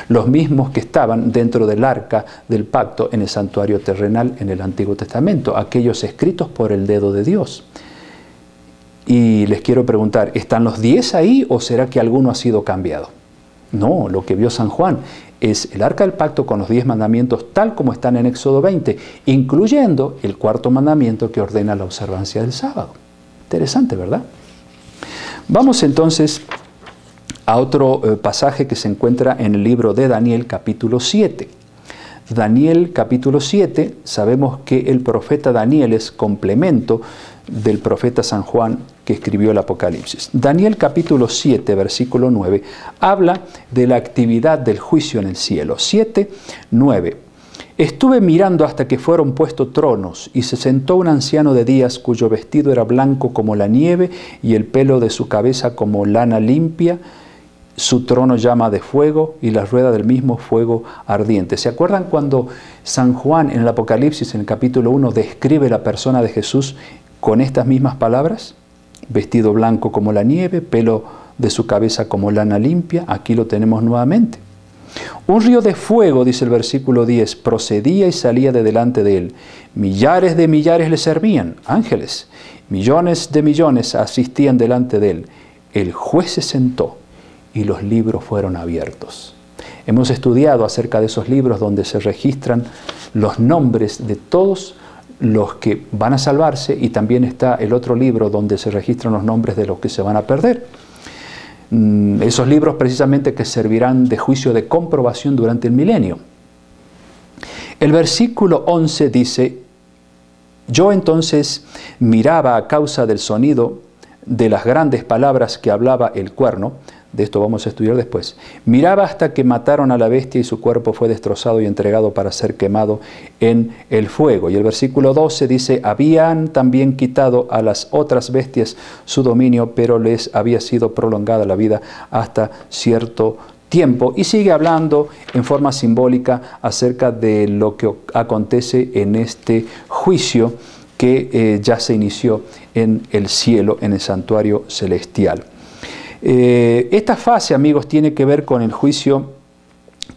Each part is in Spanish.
los mismos que estaban dentro del arca del pacto en el santuario terrenal en el Antiguo Testamento, aquellos escritos por el dedo de Dios. Y les quiero preguntar, ¿están los 10 ahí o será que alguno ha sido cambiado? No, lo que vio San Juan es el arca del pacto con los 10 mandamientos tal como están en Éxodo 20, incluyendo el 4º mandamiento que ordena la observancia del sábado. Interesante, ¿verdad? Vamos entonces a otro pasaje que se encuentra en el libro de Daniel, capítulo 7. Daniel, capítulo 7, sabemos que el profeta Daniel es complemento del profeta San Juan que escribió el Apocalipsis. Daniel, capítulo 7, versículo 9, habla de la actividad del juicio en el cielo. 7, 9. Estuve mirando hasta que fueron puestos tronos, y se sentó un anciano de días cuyo vestido era blanco como la nieve, y el pelo de su cabeza como lana limpia. Su trono llama de fuego, y la rueda del mismo fuego ardiente. ¿Se acuerdan cuando San Juan en el Apocalipsis, en el capítulo 1, describe la persona de Jesús con estas mismas palabras? Vestido blanco como la nieve, pelo de su cabeza como lana limpia. Aquí lo tenemos nuevamente. Un río de fuego, dice el versículo 10, procedía y salía de delante de él. Millares de millares le servían, ángeles. Millones de millones asistían delante de él. El juez se sentó y los libros fueron abiertos. Hemos estudiado acerca de esos libros donde se registran los nombres de todos los que van a salvarse, y también está el otro libro donde se registran los nombres de los que se van a perder. Esos libros precisamente que servirán de juicio de comprobación durante el milenio. El versículo 11 dice: yo entonces miraba a causa del sonido de las grandes palabras que hablaba el cuerno. De esto vamos a estudiar después. Miraba hasta que mataron a la bestia y su cuerpo fue destrozado y entregado para ser quemado en el fuego. Y el versículo 12 dice: habían también quitado a las otras bestias su dominio, pero les había sido prolongada la vida hasta cierto tiempo. Y sigue hablando en forma simbólica acerca de lo que acontece en este juicio que ya se inició en el cielo, en el santuario celestial. Esta fase, amigos, tiene que ver con el juicio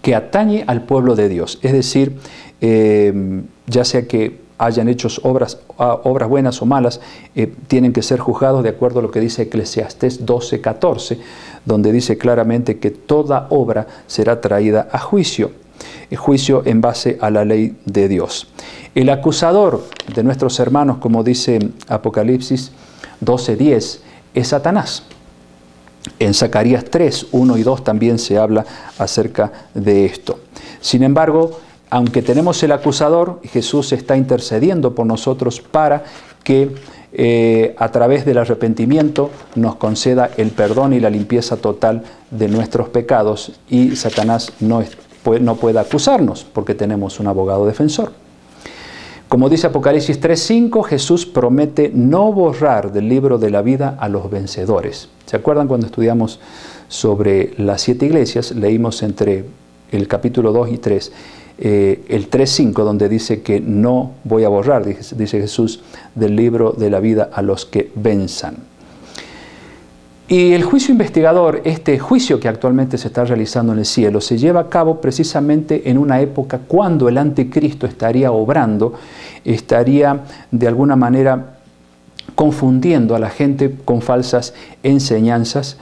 que atañe al pueblo de Dios. Es decir, ya sea que hayan hecho obras buenas o malas, tienen que ser juzgados de acuerdo a lo que dice Eclesiastés 12:14, donde dice claramente que toda obra será traída a juicio. El juicio en base a la ley de Dios. El acusador de nuestros hermanos, como dice Apocalipsis 12:10, es Satanás. En Zacarías 3, 1 y 2 también se habla acerca de esto. Sin embargo, aunque tenemos el acusador, Jesús está intercediendo por nosotros para que a través del arrepentimiento nos conceda el perdón y la limpieza total de nuestros pecados, y Satanás no pueda acusarnos porque tenemos un abogado defensor. Como dice Apocalipsis 3:5, Jesús promete no borrar del libro de la vida a los vencedores. ¿Se acuerdan cuando estudiamos sobre las 7 iglesias? Leímos entre el capítulo 2 y 3, el 3:5, donde dice que no voy a borrar, dice Jesús, del libro de la vida a los que venzan. Y el juicio investigador, este juicio que actualmente se está realizando en el cielo, se lleva a cabo precisamente en una época cuando el anticristo estaría obrando, estaría de alguna manera confundiendo a la gente con falsas enseñanzas,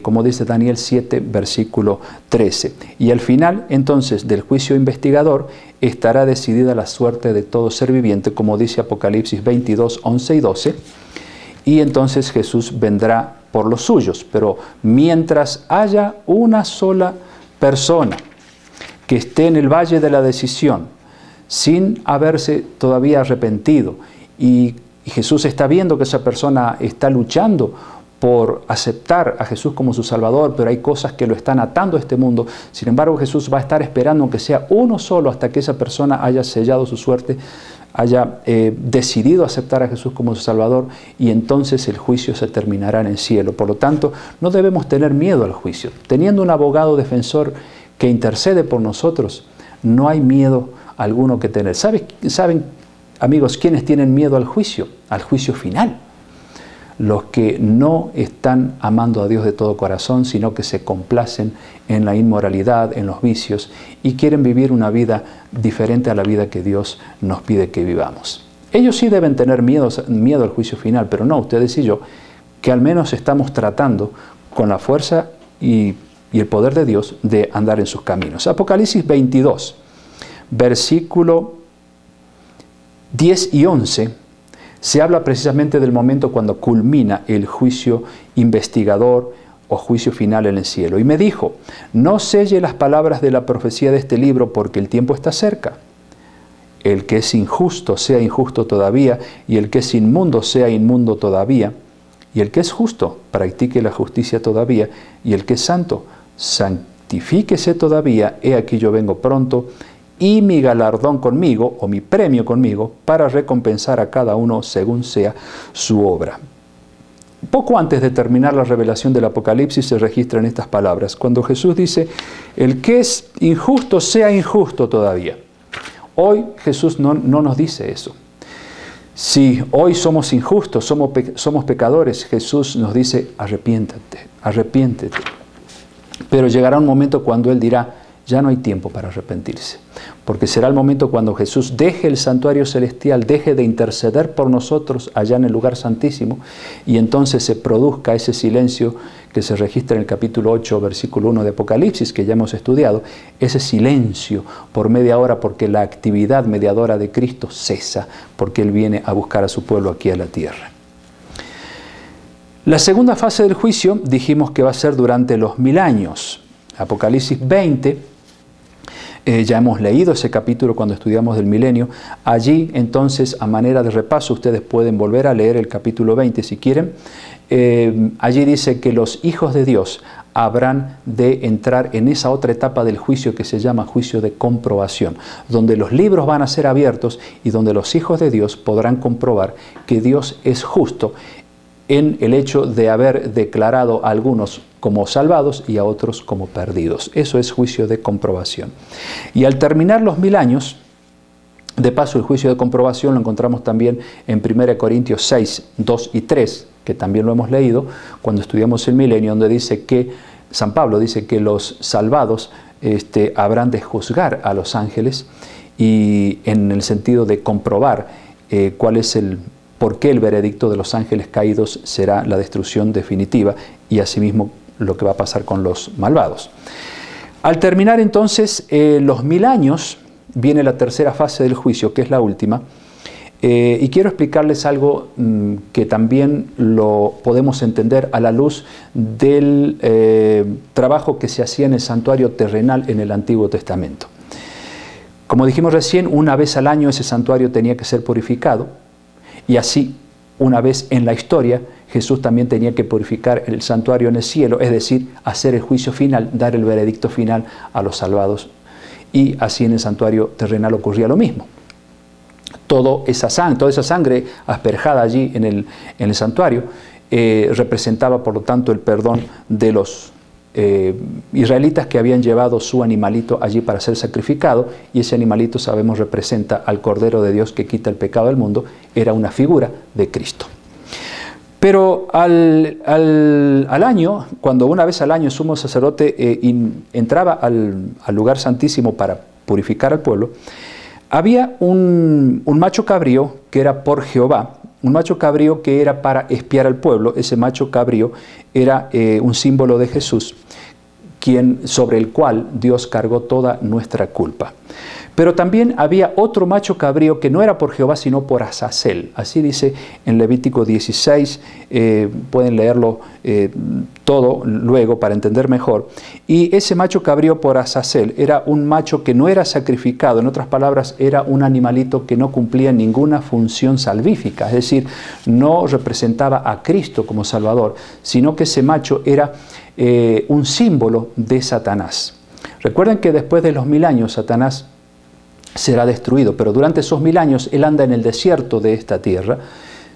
como dice Daniel 7, versículo 13. Y al final, entonces, del juicio investigador, estará decidida la suerte de todo ser viviente, como dice Apocalipsis 22, 11 y 12, y entonces Jesús vendrá por los suyos. Pero mientras haya una sola persona que esté en el valle de la decisión, sin haberse todavía arrepentido, y Jesús está viendo que esa persona está luchando por aceptar a Jesús como su Salvador, pero hay cosas que lo están atando a este mundo. Sin embargo, Jesús va a estar esperando, aunque sea uno solo, hasta que esa persona haya sellado su suerte, haya decidido aceptar a Jesús como su Salvador, y entonces el juicio se terminará en el cielo. Por lo tanto, no debemos tener miedo al juicio. Teniendo un abogado defensor que intercede por nosotros, no hay miedo alguno que tener. ¿Saben, amigos, quiénes tienen miedo al juicio? Al juicio final. los que no están amando a Dios de todo corazón, sino que se complacen en la inmoralidad, en los vicios, y quieren vivir una vida diferente a la vida que Dios nos pide que vivamos. Ellos sí deben tener miedo al juicio final, pero no ustedes y yo, que al menos estamos tratando con la fuerza y el poder de Dios de andar en sus caminos. Apocalipsis 22, versículo 10 y 11, se habla precisamente del momento cuando culmina el juicio investigador o juicio final en el cielo. Y me dijo, no selle las palabras de la profecía de este libro porque el tiempo está cerca. El que es injusto sea injusto todavía, y el que es inmundo sea inmundo todavía, y el que es justo practique la justicia todavía, y el que es santo santifíquese todavía. He aquí yo vengo pronto, y mi galardón conmigo, o mi premio conmigo, para recompensar a cada uno según sea su obra. Poco antes de terminar la revelación del Apocalipsis se registran estas palabras, cuando Jesús dice, el que es injusto sea injusto todavía. Hoy Jesús no nos dice eso. Si hoy somos injustos, somos pecadores, Jesús nos dice, arrepiéntete. Pero llegará un momento cuando Él dirá, ya no hay tiempo para arrepentirse, porque será el momento cuando Jesús deje el santuario celestial, deje de interceder por nosotros allá en el lugar santísimo, y entonces se produzca ese silencio que se registra en el capítulo 8, versículo 1 de Apocalipsis, que ya hemos estudiado, ese silencio por media hora, porque la actividad mediadora de Cristo cesa, porque Él viene a buscar a su pueblo aquí a la tierra. La segunda fase del juicio dijimos que va a ser durante los 1000 años. Apocalipsis 20, ya hemos leído ese capítulo cuando estudiamos del milenio. Allí, entonces, a manera de repaso, ustedes pueden volver a leer el capítulo 20 si quieren. Allí dice que los hijos de Dios habrán de entrar en esa otra etapa del juicio que se llama juicio de comprobación, donde los libros van a ser abiertos y donde los hijos de Dios podrán comprobar que Dios es justo en el hecho de haber declarado a algunos como salvados y a otros como perdidos. Eso es juicio de comprobación. Y al terminar los 1000 años, de paso el juicio de comprobación lo encontramos también en 1 Corintios 6, 2 y 3, que también lo hemos leído cuando estudiamos el milenio, donde dice que, San Pablo dice que los salvados habrán de juzgar a los ángeles, y en el sentido de comprobar cuál es por qué el veredicto de los ángeles caídos será la destrucción definitiva, y asimismo lo que va a pasar con los malvados. Al terminar entonces los 1000 años, viene la tercera fase del juicio, que es la última, y quiero explicarles algo que también lo podemos entender a la luz del trabajo que se hacía en el santuario terrenal en el Antiguo Testamento. Como dijimos recién, una vez al año ese santuario tenía que ser purificado, y así, una vez en la historia, Jesús también tenía que purificar el santuario en el cielo, es decir, hacer el juicio final, dar el veredicto final a los salvados. Y así en el santuario terrenal ocurría lo mismo. Toda esa sangre asperjada allí en el santuario representaba, por lo tanto, el perdón de los israelitas que habían llevado su animalito allí para ser sacrificado, y ese animalito, sabemos, representa al Cordero de Dios que quita el pecado del mundo. Era una figura de Cristo. Pero al año, cuando una vez al año el sumo sacerdote entraba al lugar santísimo para purificar al pueblo, había un macho cabrío que era por Jehová, un macho cabrío que era para expiar al pueblo. Ese macho cabrío era un símbolo de Jesús, sobre el cual Dios cargó toda nuestra culpa. Pero también había otro macho cabrío que no era por Jehová, sino por Azazel. Así dice en Levítico 16, pueden leerlo todo luego para entender mejor. Y ese macho cabrío por Azazel era un macho que no era sacrificado, en otras palabras, era un animalito que no cumplía ninguna función salvífica, es decir, no representaba a Cristo como Salvador, sino que ese macho era un símbolo de Satanás. Recuerden que después de los 1000 años Satanás será destruido, pero durante esos 1000 años él anda en el desierto de esta tierra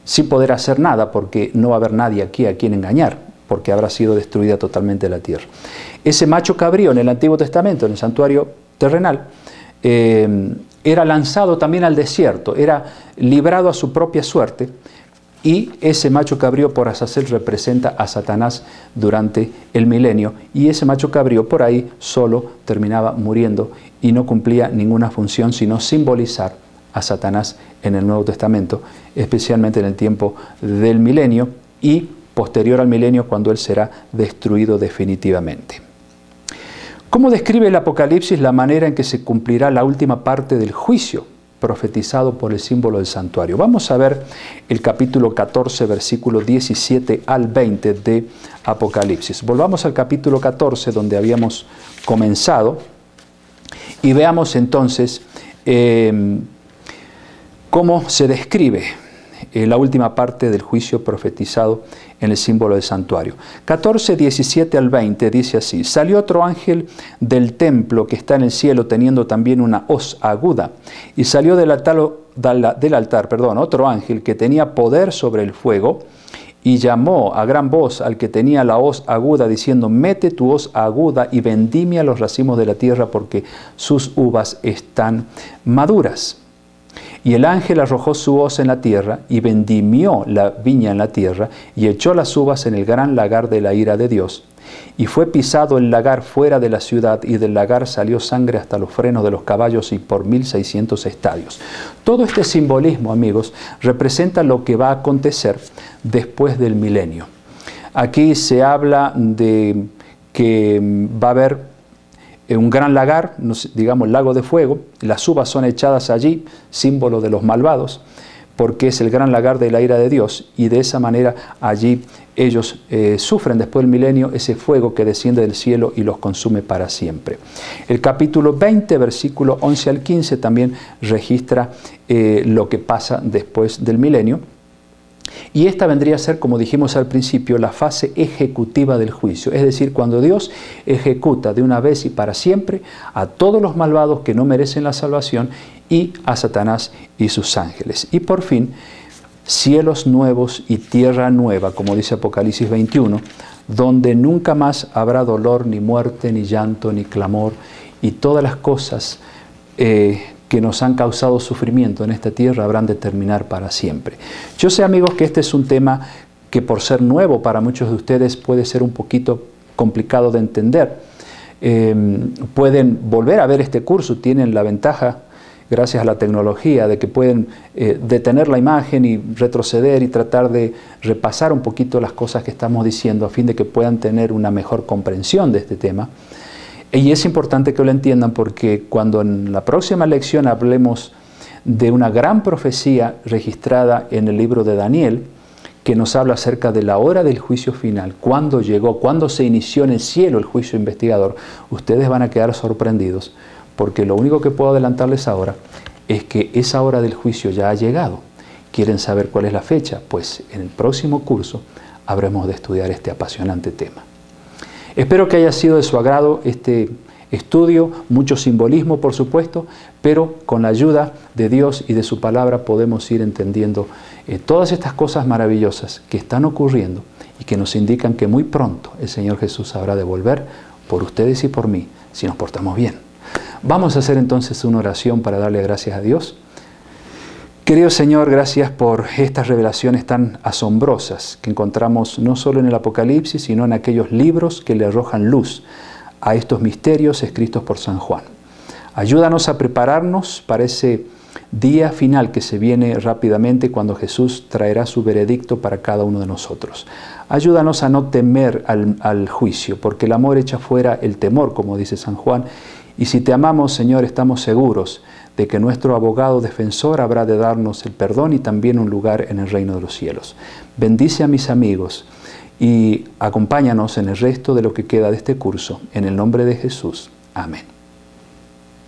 sin poder hacer nada, porque no va a haber nadie aquí a quien engañar, porque habrá sido destruida totalmente la tierra. Ese macho cabrío en el Antiguo Testamento, en el santuario terrenal, era lanzado también al desierto, era librado a su propia suerte, y ese macho cabrío por Azazel representa a Satanás durante el milenio, y ese macho cabrío por ahí solo terminaba muriendo y no cumplía ninguna función sino simbolizar a Satanás en el Nuevo Testamento, especialmente en el tiempo del milenio y posterior al milenio, cuando él será destruido definitivamente. ¿Cómo describe el Apocalipsis la manera en que se cumplirá la última parte del juicio profetizado por el símbolo del santuario? Vamos a ver el capítulo 14, versículo 17 al 20 de Apocalipsis. Volvamos al capítulo 14, donde habíamos comenzado, y veamos entonces cómo se describe la última parte del juicio profetizado en el símbolo del santuario. 14, 17 al 20 dice así: Salió otro ángel del templo que está en el cielo, teniendo también una hoz aguda. Y salió del altar, otro ángel que tenía poder sobre el fuego, y llamó a gran voz al que tenía la hoz aguda, diciendo: Mete tu hoz aguda y vendimia los racimos de la tierra, porque sus uvas están maduras. Y el ángel arrojó su hoz en la tierra, y vendimió la viña en la tierra, y echó las uvas en el gran lagar de la ira de Dios. Y fue pisado el lagar fuera de la ciudad, y del lagar salió sangre hasta los frenos de los caballos, y por 1600 estadios. Todo este simbolismo, amigos, representa lo que va a acontecer después del milenio. Aquí se habla de que va a haber un gran lagar, digamos lago de fuego, las uvas son echadas allí, símbolo de los malvados, porque es el gran lagar de la ira de Dios, y de esa manera allí ellos sufren después del milenio ese fuego que desciende del cielo y los consume para siempre. El capítulo 20, versículo 11 al 15 también registra lo que pasa después del milenio. Y esta vendría a ser, como dijimos al principio, la fase ejecutiva del juicio. Es decir, cuando Dios ejecuta de una vez y para siempre a todos los malvados que no merecen la salvación y a Satanás y sus ángeles. Y por fin, cielos nuevos y tierra nueva, como dice Apocalipsis 21, donde nunca más habrá dolor, ni muerte, ni llanto, ni clamor, y todas las cosas que nos han causado sufrimiento en esta tierra habrán de terminar para siempre. Yo sé, amigos, que este es un tema que por ser nuevo para muchos de ustedes puede ser un poquito complicado de entender. Pueden volver a ver este curso, tienen la ventaja, gracias a la tecnología, de que pueden detener la imagen y retroceder y tratar de repasar un poquito las cosas que estamos diciendo a fin de que puedan tener una mejor comprensión de este tema. Y es importante que lo entiendan, porque cuando en la próxima lección hablemos de una gran profecía registrada en el libro de Daniel, que nos habla acerca de la hora del juicio final, cuándo llegó, cuándo se inició en el cielo el juicio investigador, ustedes van a quedar sorprendidos, porque lo único que puedo adelantarles ahora es que esa hora del juicio ya ha llegado. ¿Quieren saber cuál es la fecha? Pues en el próximo curso habremos de estudiar este apasionante tema. Espero que haya sido de su agrado este estudio, mucho simbolismo por supuesto, pero con la ayuda de Dios y de su palabra podemos ir entendiendo todas estas cosas maravillosas que están ocurriendo y que nos indican que muy pronto el Señor Jesús habrá de volver por ustedes y por mí, si nos portamos bien. Vamos a hacer entonces una oración para darle gracias a Dios. Querido Señor, gracias por estas revelaciones tan asombrosas que encontramos no solo en el Apocalipsis, sino en aquellos libros que le arrojan luz a estos misterios escritos por San Juan. Ayúdanos a prepararnos para ese día final que se viene rápidamente, cuando Jesús traerá su veredicto para cada uno de nosotros. Ayúdanos a no temer al juicio, porque el amor echa fuera el temor, como dice San Juan. Y si te amamos, Señor, estamos seguros de que nuestro abogado defensor habrá de darnos el perdón y también un lugar en el reino de los cielos. Bendice a mis amigos y acompáñanos en el resto de lo que queda de este curso. En el nombre de Jesús. Amén.